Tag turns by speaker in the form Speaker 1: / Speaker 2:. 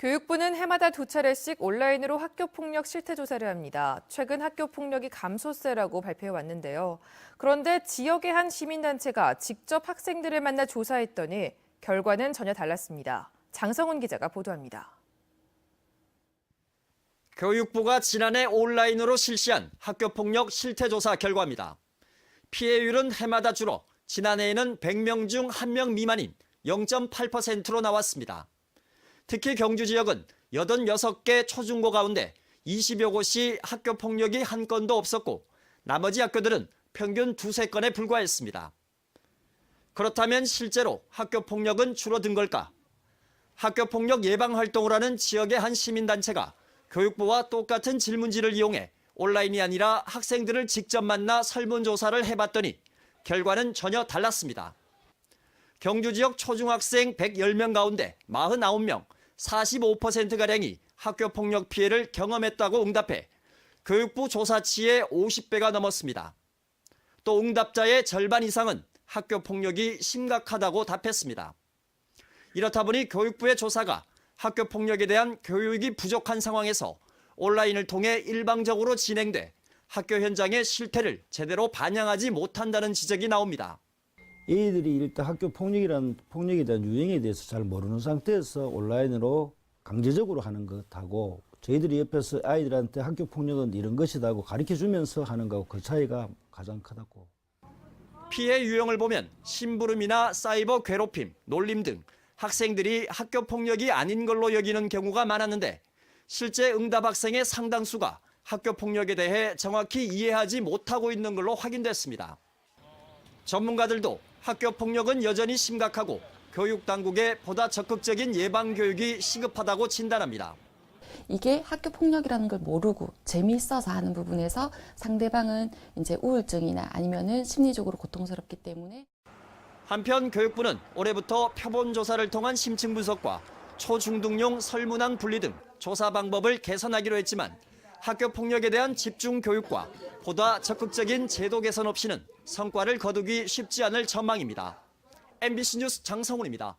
Speaker 1: 교육부는 해마다 2차례씩 온라인으로 학교폭력 실태조사를 합니다. 최근 학교폭력이 감소세라고 발표해왔는데요. 그런데 지역의 한 시민단체가 직접 학생들을 만나 조사했더니 결과는 전혀 달랐습니다. 장성훈 기자가 보도합니다.
Speaker 2: 교육부가 지난해 온라인으로 실시한 학교폭력 실태조사 결과입니다. 피해율은 해마다 줄어 지난해에는 100명 중 1명 미만인 0.8%로 나왔습니다. 특히 경주 지역은 86개 초중고 가운데 20여 곳이 학교 폭력이 한 건도 없었고 나머지 학교들은 평균 2~3건에 불과했습니다. 그렇다면 실제로 학교 폭력은 줄어든 걸까? 학교 폭력 예방 활동을 하는 지역의 한 시민단체가 교육부와 똑같은 질문지를 이용해 온라인이 아니라 학생들을 직접 만나 설문조사를 해봤더니 결과는 전혀 달랐습니다. 경주 지역 초중학생 110명 가운데 49명, 45%가량이 학교폭력 피해를 경험했다고 응답해 교육부 조사치의 50배가 넘었습니다. 또 응답자의 절반 이상은 학교폭력이 심각하다고 답했습니다. 이렇다 보니 교육부의 조사가 학교폭력에 대한 교육이 부족한 상황에서 온라인을 통해 일방적으로 진행돼 학교 현장의 실태를 제대로 반영하지 못한다는 지적이 나옵니다.
Speaker 3: 이들이 일단 학교 폭력에 대한 유형에 대해서 잘 모르는 상태에서 온라인으로 강제적으로 하는 것하고 저희들이 옆에서 아이들한테 학교 폭력은 이런 것이다 하고 가르쳐주면서 하는 거하고 그 차이가 가장 크다고.
Speaker 2: 피해 유형을 보면 심부름이나 사이버 괴롭힘, 놀림 등 학생들이 학교 폭력이 아닌 걸로 여기는 경우가 많았는데 실제 응답 학생의 상당수가 학교 폭력에 대해 정확히 이해하지 못하고 있는 걸로 확인됐습니다. 전문가들도 학교 폭력은 여전히 심각하고 교육 당국의 보다 적극적인 예방 교육이 시급하다고 진단합니다.
Speaker 4: 이게 학교 폭력이라는 걸 모르고 재미있어서 하는 부분에서 상대방은 이제 우울증이나 아니면은 심리적으로 고통스럽기 때문에.
Speaker 2: 한편 교육부는 올해부터 표본 조사를 통한 심층 분석과 초중등용 설문항 분리 등 조사 방법을 개선하기로 했지만 학교 폭력에 대한 집중 교육과 보다 적극적인 제도 개선 없이는 성과를 거두기 쉽지 않을 전망입니다. MBC 뉴스 장성훈입니다.